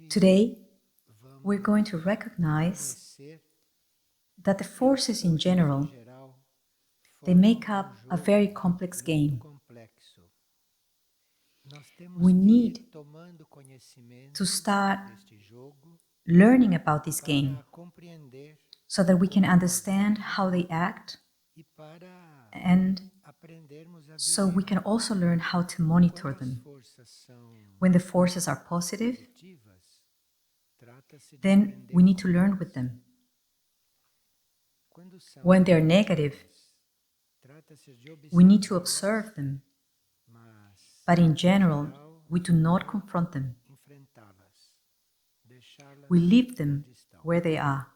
Today, we're going to recognize that the forces in general, they make up a very complex game. We need to start learning about this game so that we can understand how they act, and so we can also learn how to monitor them. When the forces are positive, then we need to learn with them. When they're negative, we need to observe them. But in general, we do not confront them. We leave them where they are.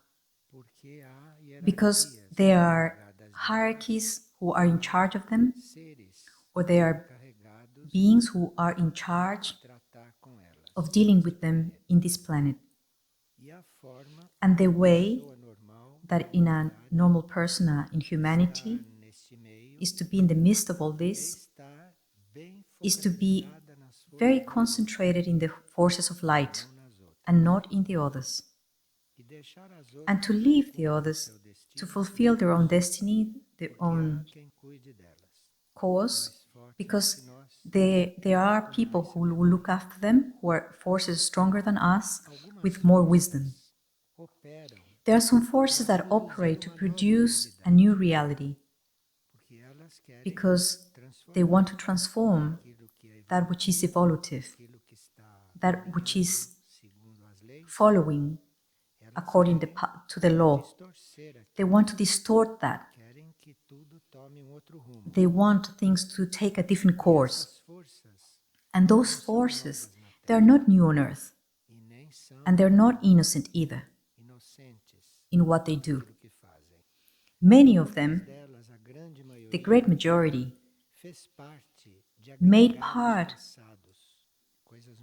Because there are hierarchies who are in charge of them, or there are beings who are in charge of dealing with them in this planet. And the way that in a normal persona, in humanity, is to be in the midst of all this, is to be very concentrated in the forces of light and not in the others. And to leave the others to fulfill their own destiny, their own cause, because there are people who will look after them, who are forces stronger than us, with more wisdom. There are some forces that operate to produce a new reality, because they want to transform that which is evolutive, that which is following according to the law. They want to distort that. They want things to take a different course. And those forces, they are not new on earth. And they're not innocent either in what they do. Many of them, the great majority, made part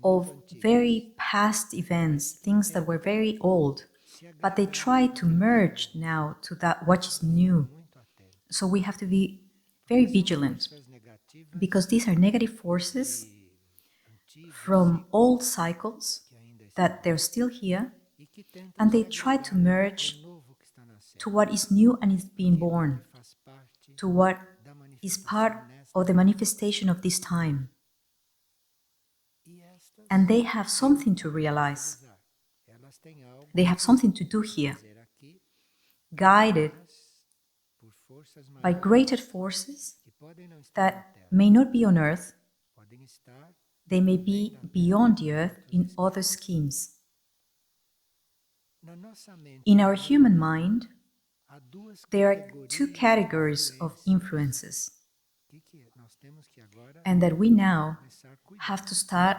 of very past events, things that were very old, but they try to merge now to that what is new. So we have to be very vigilant, because these are negative forces from old cycles that they're still here, and they try to merge to what is new and is being born, to what is part of the manifestation of this time. And they have something to realize. They have something to do here, guided by greater forces that may not be on earth. They may be beyond the earth in other schemes. In our human mind, there are two categories of influences, and that we now have to start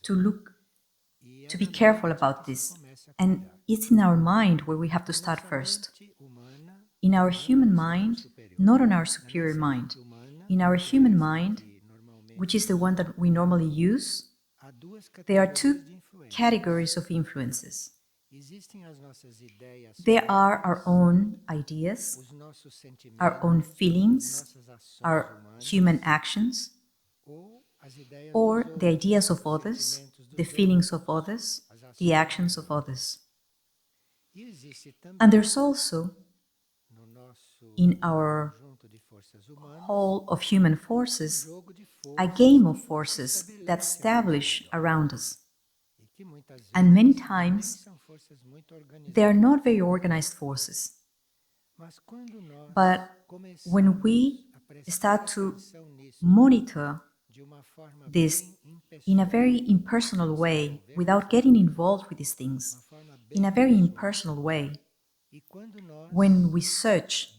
to be careful about this. And it's in our mind where we have to start first. In our human mind, not on our superior mind. In our human mind, which is the one that we normally use, there are two categories of influences. There are our own ideas, our own feelings, our human actions, or the ideas of others, the feelings of others, the actions of others. And there's also, in our whole of human forces, a game of forces that establish around us. And many times, they are not very organized forces. But when we start to monitor this in a very impersonal way, without getting involved with these things, in a very impersonal way, when we search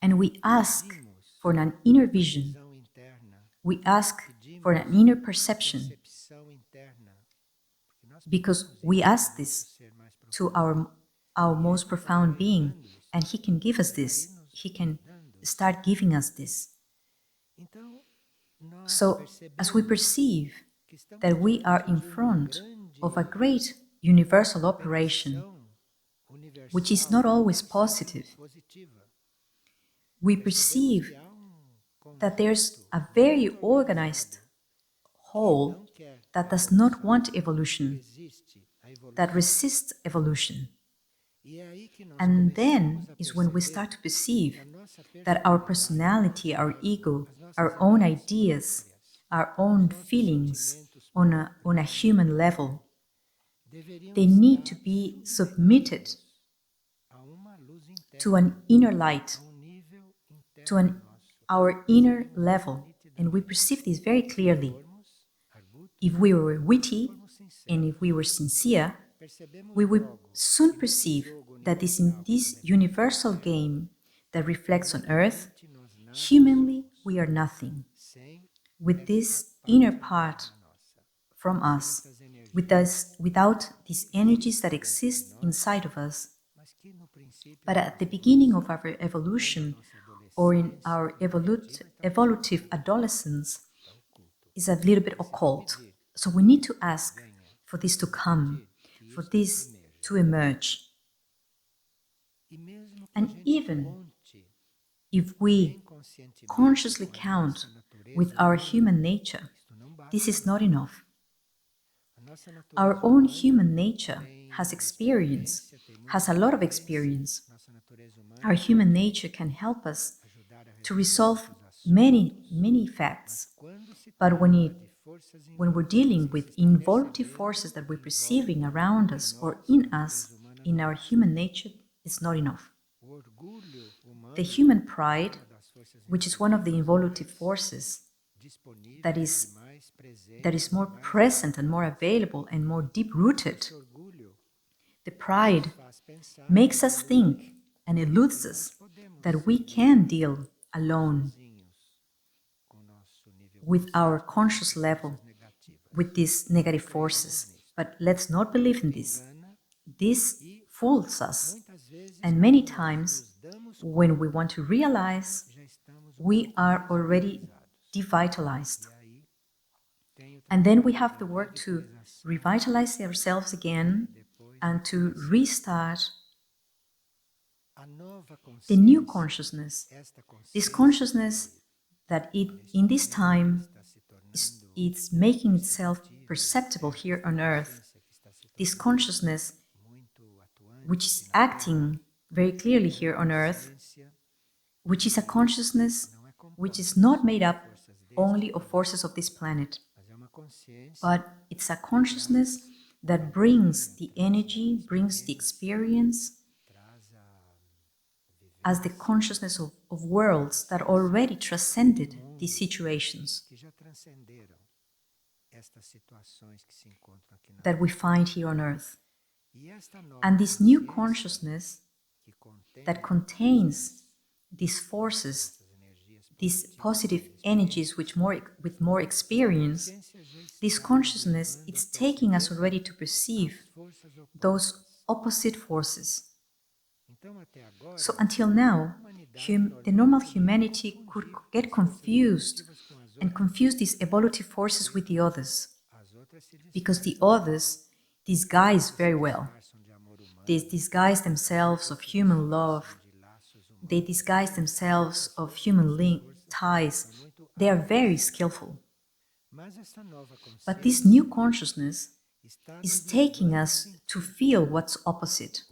and we ask for an inner vision, we ask for an inner perception, because we ask this to our most profound being, and he can give us this. He can start giving us this. So, as we perceive that we are in front of a great universal operation, which is not always positive, we perceive that there's a very organized whole that does not want evolution, that resists evolution. And then is when we start to perceive that our personality, our ego, our own ideas, our own feelings on a human level, they need to be submitted to an inner light, to our inner level. And we perceive this very clearly. If we were witty and if we were sincere, we would soon perceive that is in this universal game that reflects on earth, humanly we are nothing. With this inner part from us, without these energies that exist inside of us, but at the beginning of our evolution or in our evolutive adolescence is a little bit occult. So we need to ask for this to come, for this to emerge. And even if we consciously count with our human nature, this is not enough. Our own human nature has experience, has a lot of experience. Our human nature can help us to resolve many facts. But when we're dealing with involutive forces that we're perceiving around us or in us, in our human nature, it's not enough. The human pride, which is one of the involutive forces that is more present and more available and more deep-rooted, the pride makes us think and eludes us that we can deal alone with our conscious level, with these negative forces. But let's not believe in this. This fools us. And many times, when we want to realize, we are already devitalized. And then we have the work to revitalize ourselves again and to restart the new consciousness. This consciousness that in this time it's making itself perceptible here on earth. This consciousness which is acting very clearly here on earth, which is a consciousness which is not made up only of forces of this planet, but it's a consciousness that brings the energy, brings the experience as the consciousness of worlds that already transcended these situations that we find here on earth. And this new consciousness that contains these forces, these positive energies with more experience, this consciousness is taking us already to perceive those opposite forces. So until now, the normal humanity could get confused and confuse these evolutive forces with the others, because the others disguise very well. They disguise themselves of human love. They disguise themselves of human ties. They are very skillful. But this new consciousness is taking us to feel what's opposite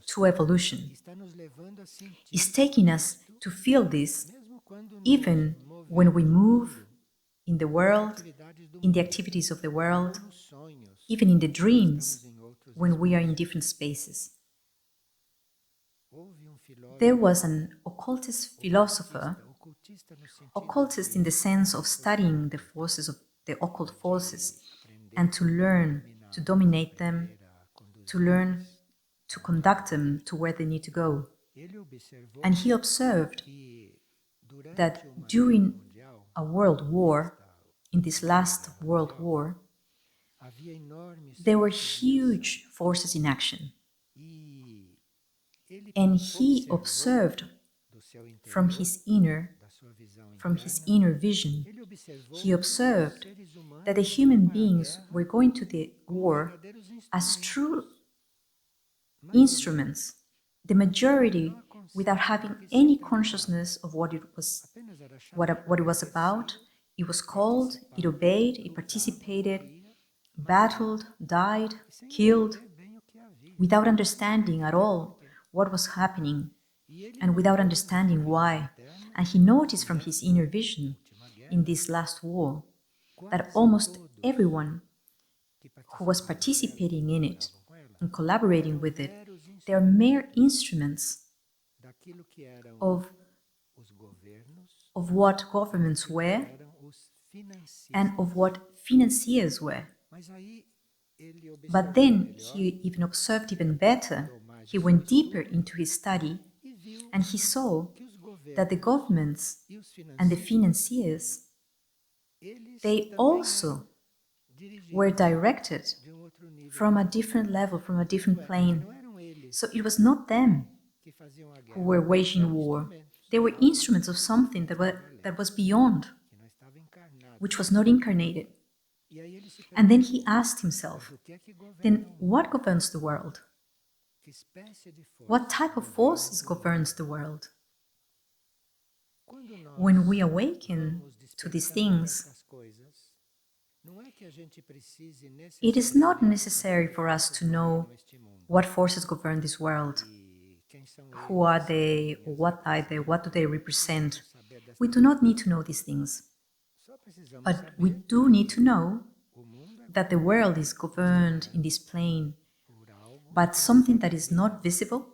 to evolution. It's taking us to feel this even when we move in the world, in the activities of the world, even in the dreams, when we are in different spaces. There was an occultist philosopher, occultist in the sense of studying the forces of the occult forces and to learn to dominate them, to learn to conduct them to where they need to go. And he observed that during a world war, in this last world war, there were huge forces in action. And he observed from his inner vision, he observed that the human beings were going to the war as true instruments, the majority without having any consciousness of what it was about. It was called, it obeyed, it participated, battled, died, killed, without understanding at all what was happening and without understanding why. And he noticed from his inner vision in this last war that almost everyone who was participating in it and collaborating with it, they are mere instruments of what governments were and of what financiers were. But then he even observed even better. He went deeper into his study and he saw that the governments and the financiers, they also were directed from a different level, from a different plane. So it was not them who were waging war. They were instruments of something that was beyond, which was not incarnated. And then he asked himself, then what governs the world? What type of forces governs the world? When we awaken to these things, it is not necessary for us to know what forces govern this world. Who are they? What are they? What do they represent? We do not need to know these things. But we do need to know that the world is governed in this plane by something that is not visible,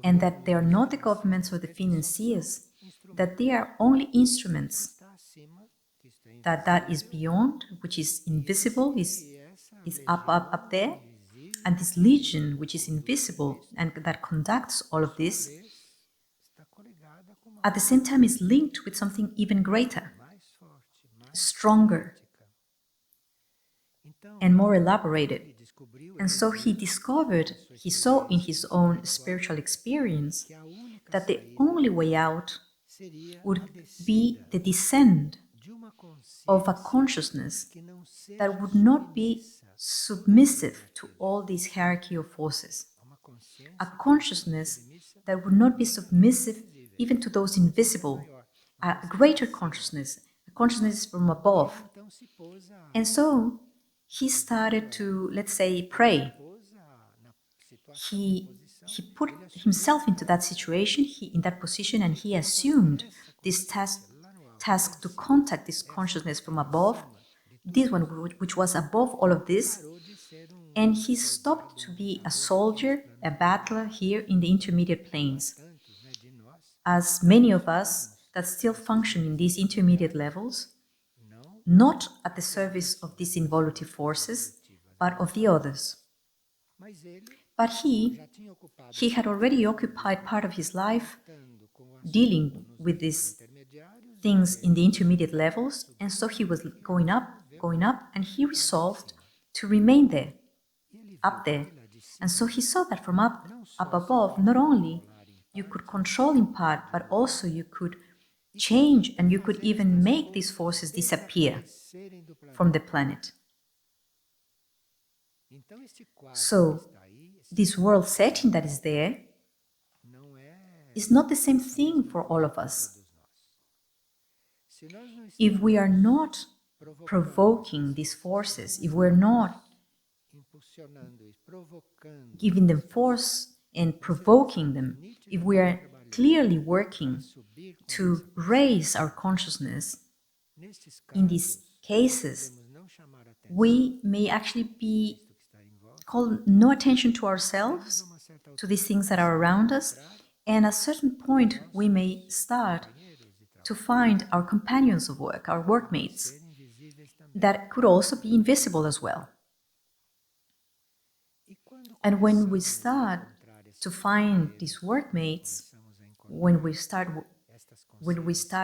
and that they are not the governments or the financiers, that they are only instruments, that is beyond, which is invisible, is up there, and this legion, which is invisible and that conducts all of this, at the same time is linked with something even greater, stronger, and more elaborated. And so he discovered, he saw in his own spiritual experience that the only way out would be the descent of a consciousness that would not be submissive to all this hierarchy of forces. A consciousness that would not be submissive even to those invisible, a greater consciousness, a consciousness from above. And so he started to, let's say, pray. He put himself into that situation, in that position, and he assumed this task to contact this consciousness from above, this one which was above all of this, and he stopped to be a soldier, a battler here in the intermediate planes. As many of us that still function in these intermediate levels, not at the service of these involutive forces, but of the others. But he had already occupied part of his life dealing with these things in the intermediate levels, and so he was going up, and he resolved to remain there, up there. And so he saw that from up above, not only you could control in part, but also you could change and you could even make these forces disappear from the planet. So this world setting that is there is not the same thing for all of us. If we are not provoking these forces, if we're not giving them force and provoking them, if we are clearly working to raise our consciousness, in these cases, we may actually be called no attention to ourselves, to these things that are around us, and at a certain point we may start to find our companions of work, our workmates, that could also be invisible as well. And when we start to find these workmates, when we start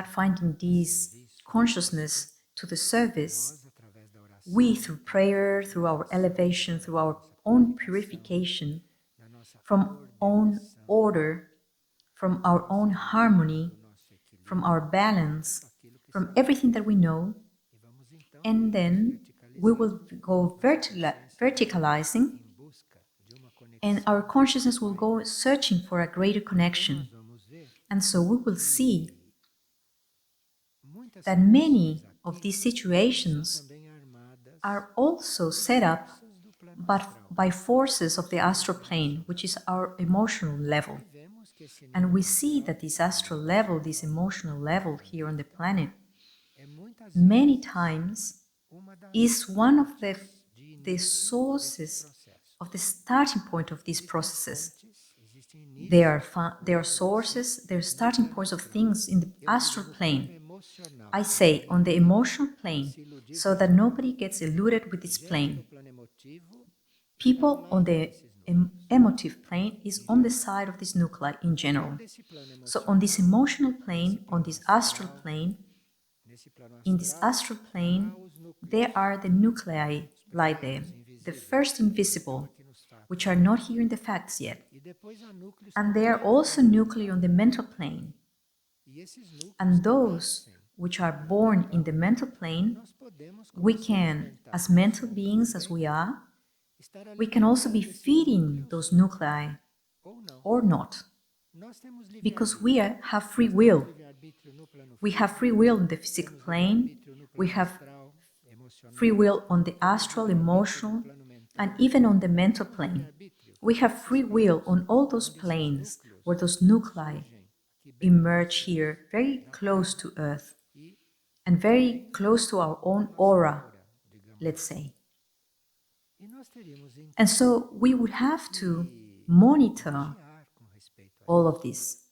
finding this consciousness to the service, we, through prayer, through our elevation, through our own purification, from own order, from our own harmony, from our balance, from everything that we know, and then we will go verticalizing, and our consciousness will go searching for a greater connection. And so we will see that many of these situations are also set up but by forces of the astral plane, which is our emotional level. And we see that this astral level, this emotional level here on the planet, many times is one of the sources of the starting point of these processes. There are sources, there are starting points of things in the astral plane. I say on the emotional plane, so that nobody gets eluded with this plane. People on the emotive plane is on the side of this nuclei in general. So on this emotional plane, on this astral plane, in this astral plane, there are the nuclei like the first invisible, which are not here in the facts yet. And there are also nuclei on the mental plane. And those which are born in the mental plane, we can, as mental beings as we are, we can also be feeding those nuclei or not, because we have free will. We have free will in the physical plane, we have free will on the astral, emotional, and even on the mental plane. We have free will on all those planes where those nuclei emerge here very close to Earth and very close to our own aura, let's say. And so we would have to monitor all of this.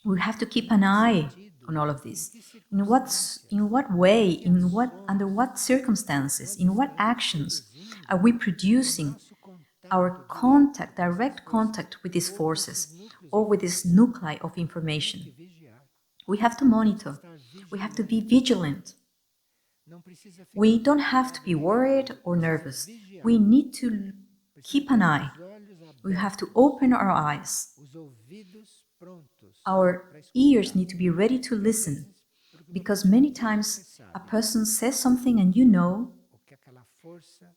We have to keep an eye on all of this. In what way, under what circumstances, in what actions are we producing our contact, direct contact with these forces or with this nuclei of information? We have to monitor. We have to be vigilant. We don't have to be worried or nervous. We need to keep an eye. We have to open our eyes. Our ears need to be ready to listen, because many times a person says something and you know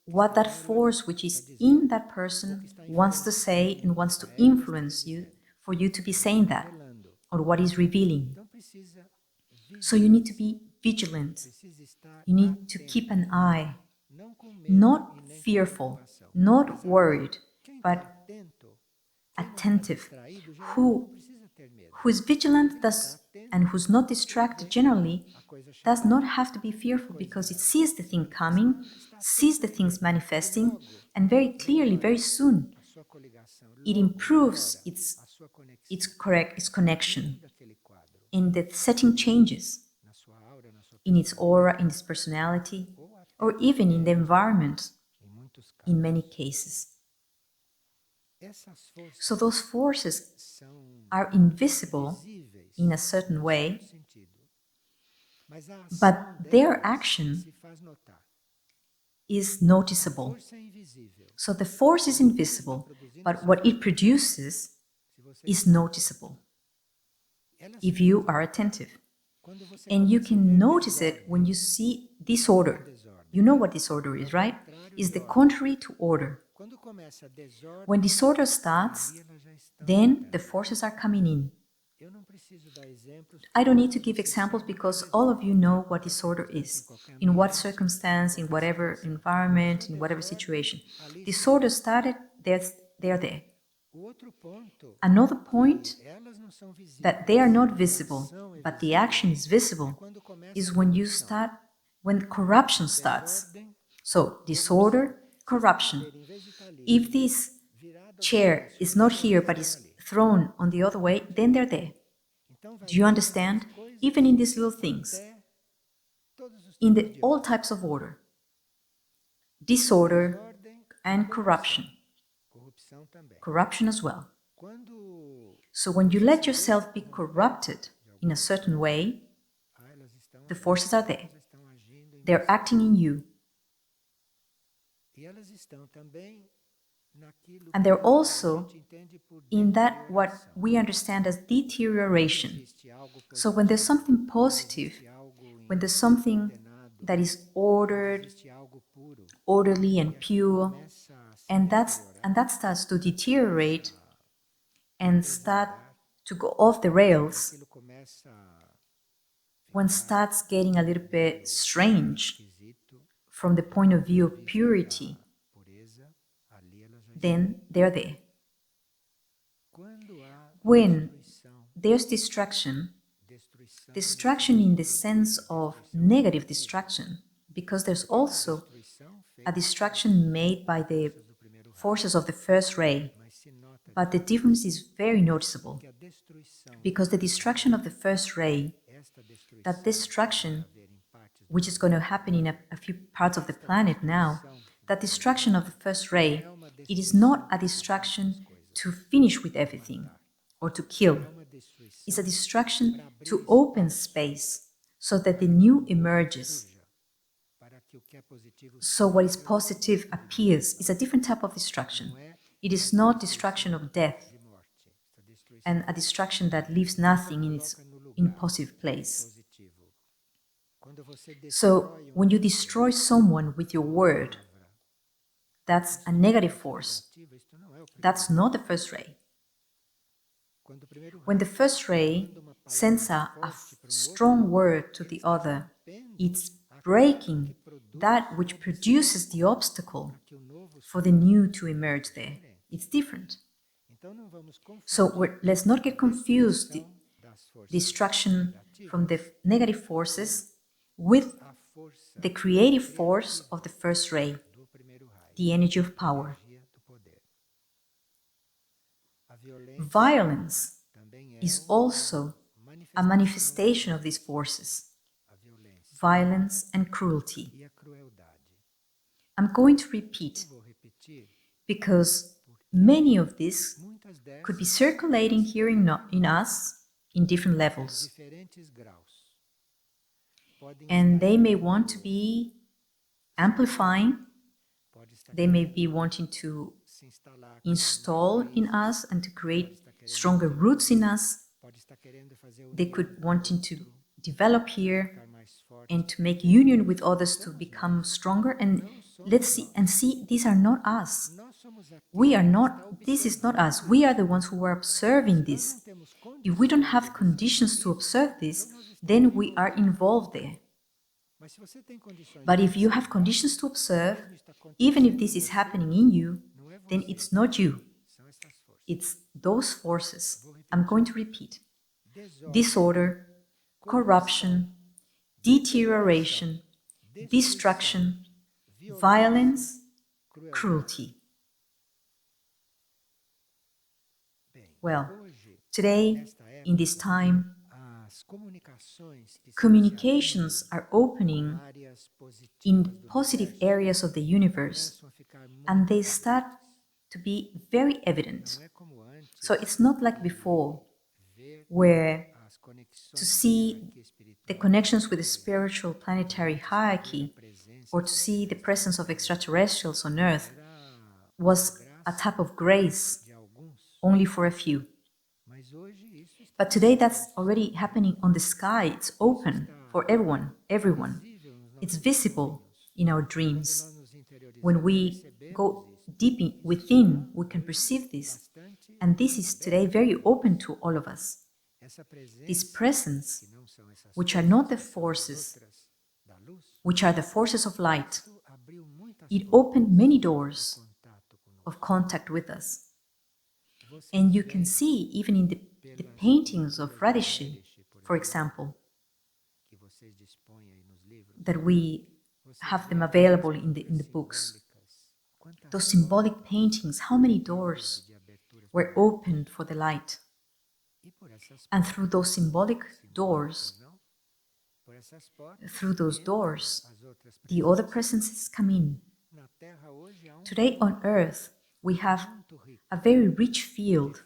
what that force which is in that person wants to say and wants to influence you for you to be saying that, or what is revealing. So you need to be vigilant. You need to keep an eye, not fearful, not worried, but attentive. Who is vigilant and who's not distracted generally does not have to be fearful, because it sees the thing coming, sees the things manifesting, and very clearly, very soon, it improves its connection, and the setting changes in its aura, in its personality, or even in the environment in many cases. So those forces are invisible in a certain way, but their action is noticeable. So the force is invisible, but what it produces is noticeable if you are attentive. And you can notice it when you see disorder. You know what disorder is, right? It's the contrary to order. When disorder starts, then the forces are coming in. I don't need to give examples because all of you know what disorder is, in what circumstance, in whatever environment, in whatever situation. Disorder started, they're there. Another point that they are not visible, but the action is visible, is when corruption starts. So disorder, corruption. If this chair is not here but is thrown on the other way, then they're there. Do you understand? Even in these little things, in all types of order, disorder and corruption. Corruption as well. So when you let yourself be corrupted in a certain way, the forces are there. They're acting in you. And they're also in that what we understand as deterioration. So when there's something positive, when there's something that is ordered, orderly and pure, and that starts to deteriorate and start to go off the rails, one starts getting a little bit strange from the point of view of purity, then they're there. When there's distraction in the sense of negative distraction, because there's also a distraction made by the forces of the first ray, but the difference is very noticeable, because the distraction of the first ray, that distraction, which is going to happen in a few parts of the planet now, that distraction of the first ray, it is not a distraction to finish with everything or to kill. It's a distraction to open space so that the new emerges. So what is positive appears. It's a different type of distraction. It is not distraction of death and a distraction that leaves nothing in its impossible place. So when you destroy someone with your word, that's a negative force. That's not the first ray. When the first ray sends a strong word to the other, it's breaking that which produces the obstacle for the new to emerge there. It's different. So let's not get confused the distraction from the negative forces with the creative force of the first ray, the energy of power. Violence is also a manifestation of these forces, violence and cruelty. I'm going to repeat, because many of these could be circulating here in us in different levels. And they may want to be amplifying, they may be wanting to install in us and to create stronger roots in us. They could wanting to develop here and to make union with others to become stronger. And let's see, these are not us. We are not, this is not us. We are the ones who are observing this. If we don't have conditions to observe this, then we are involved there. But if you have conditions to observe, even if this is happening in you, then it's not you. It's those forces. I'm going to repeat. Disorder, corruption, deterioration, destruction, violence, cruelty. Well, today, in this time, communications are opening in positive areas of the universe, and they start to be very evident. So it's not like before, where to see the connections with the spiritual planetary hierarchy or to see the presence of extraterrestrials on Earth was a type of grace only for a few. But today that's already happening on the sky. It's open for everyone. It's visible in our dreams. When we go deep within, we can perceive this. And this is today very open to all of us. This presence, which are not the forces, which are the forces of light, it opened many doors of contact with us. And you can see, even in the paintings of Radishi, for example, that we have them available in the books. Those symbolic paintings, how many doors were opened for the light? And through those symbolic doors, the other presences come in. Today on Earth, we have a very rich field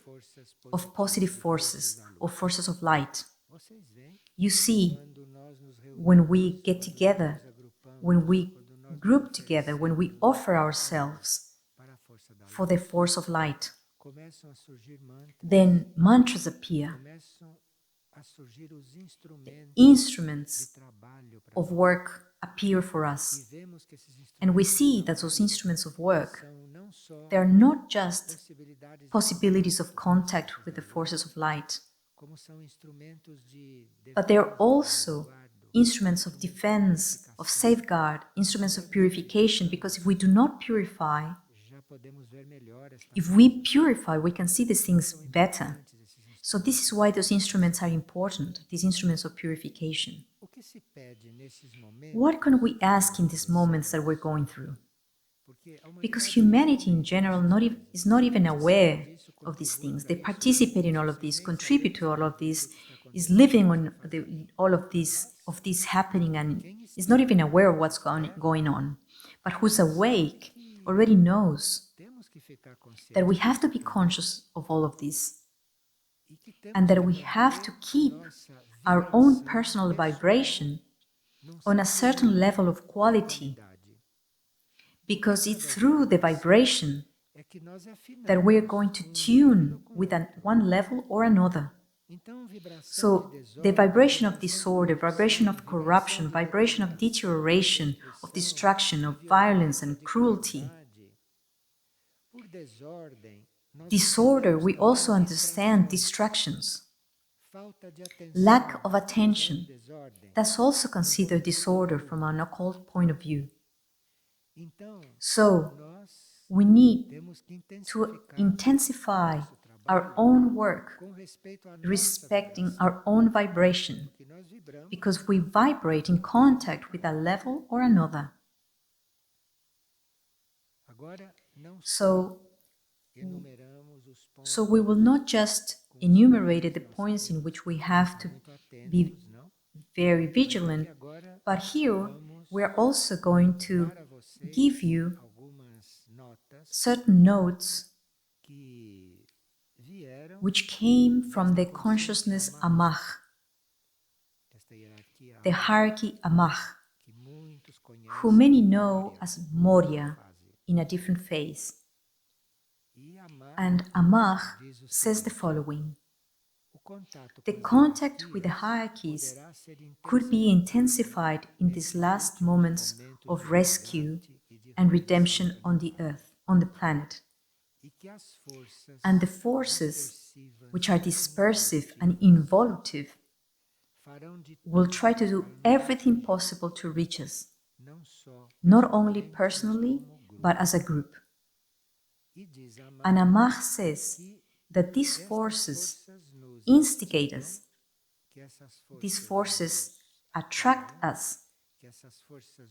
of positive forces, of forces of light. You see, when we get together, when we group together, when we offer ourselves for the force of light, then mantras appear. The instruments of work appear for us. And we see that those instruments of work, they are not just possibilities of contact with the forces of light, But they are also instruments of defense, of safeguard, instruments of purification, because if we do not purify, if we purify, we can see these things better. So this is why those instruments are important, these instruments of purification. What can we ask in these moments that we're going through? Because humanity in general is not even aware of these things. They participate in all of this, contribute to all of this, is living on all of this happening, and is not even aware of what's going on. But who's awake already knows that we have to be conscious of all of this, and that we have to keep our own personal vibration on a certain level of quality, because it's through the vibration that we're going to tune with one level or another. So the vibration of disorder, vibration of corruption, vibration of deterioration, of destruction, of violence and cruelty. Disorder, we also understand distractions. Lack of attention, that's also considered disorder from an occult point of view. So, we need to intensify our own work, respecting our own vibration, because we vibrate in contact with a level or another. So we will not just enumerate the points in which we have to be very vigilant, but here we are also going to give you certain notes which came from the consciousness Amach, the hierarchy Amach, who many know as Moria in a different phase. And Amach says the following: the contact with the hierarchies could be intensified in these last moments of rescue and redemption on the earth, on the planet. And the forces which are dispersive and involutive will try to do everything possible to reach us, not only personally, but as a group. And Amach says that these forces instigate us, these forces attract us,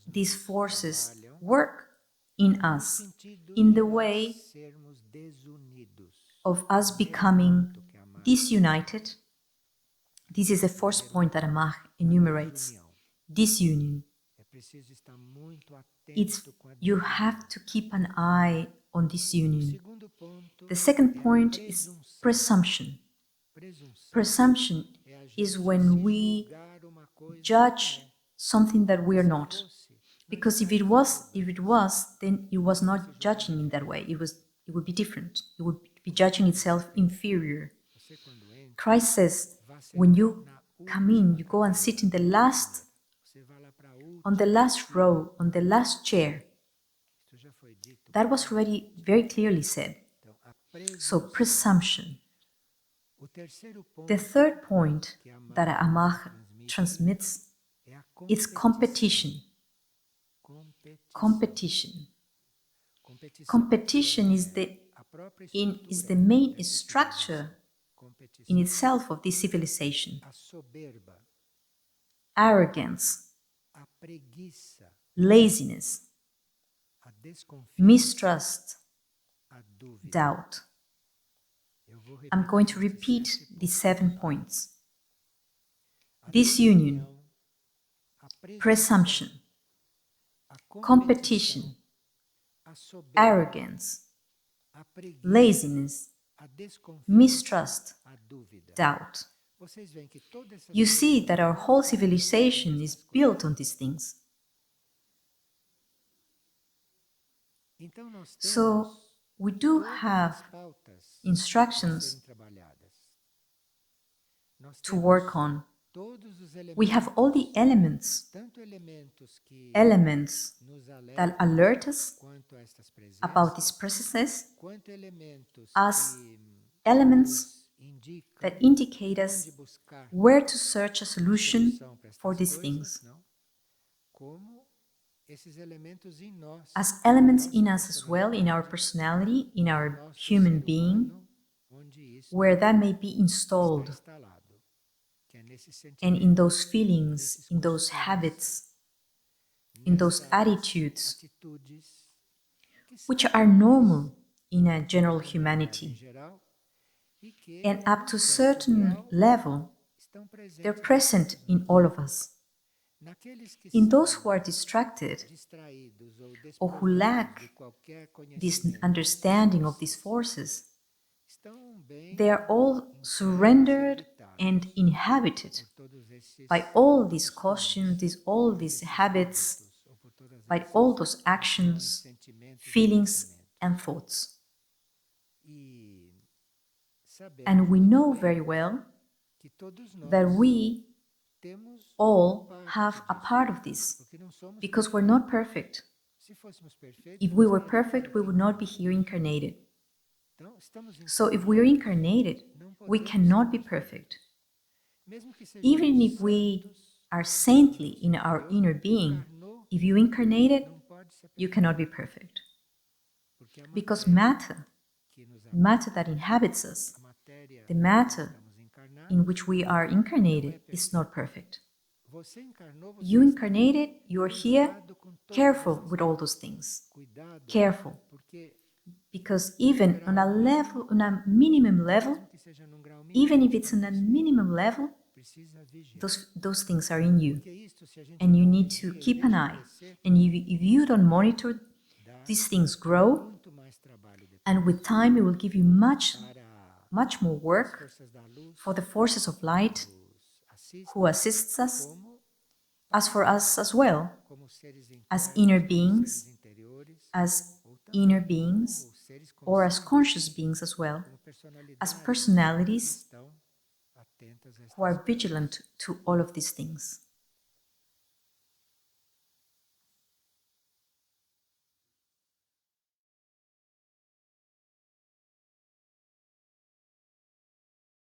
these forces work in us in the way of us becoming disunited. This is the first point that Amach enumerates: disunion. You have to keep an eye on disunion. The second point is presumption. Presumption is when we judge something that we are not. Because if it was, then it was not judging in that way. It would be different. It would be judging itself inferior. Christ says, when you come in, you go and sit on the last row, on the last chair. That was already very clearly said. So, presumption. The third point that Amach transmits is competition. Competition. Competition is the main structure in itself of this civilization. Arrogance, laziness, mistrust, doubt. I'm going to repeat these 7 points: disunion, presumption, competition, arrogance, laziness, mistrust, doubt. You see that our whole civilization is built on these things. So we do have instructions to work on. We have all the elements that alert us about these processes, as elements that indicate us where to search a solution for these things. As elements in us as well, in our personality, in our human being, where that may be installed, and in those feelings, in those habits, in those attitudes, which are normal in a general humanity. And up to a certain level, they're present in all of us. In those who are distracted or who lack this understanding of these forces, they are all surrendered and inhabited by all these costumes, all these habits, by all those actions, feelings, and thoughts. And we know very well that we all have a part of this, because we're not perfect. If we were perfect, we would not be here incarnated. So if we're incarnated, we cannot be perfect. Even if we are saintly in our inner being, if you incarnated, you cannot be perfect. Because matter that inhabits us, the matter in which we are incarnated, is not perfect. You incarnated, you are here, careful with all those things. Careful. Because even on a level, on a minimum level, even if it's on a minimum level, those things are in you. And you need to keep an eye. And if you don't monitor, these things grow, and with time it will give you much more work for the forces of light who assists us, as for us as well, as inner beings, or as conscious beings as well, as personalities who are vigilant to all of these things.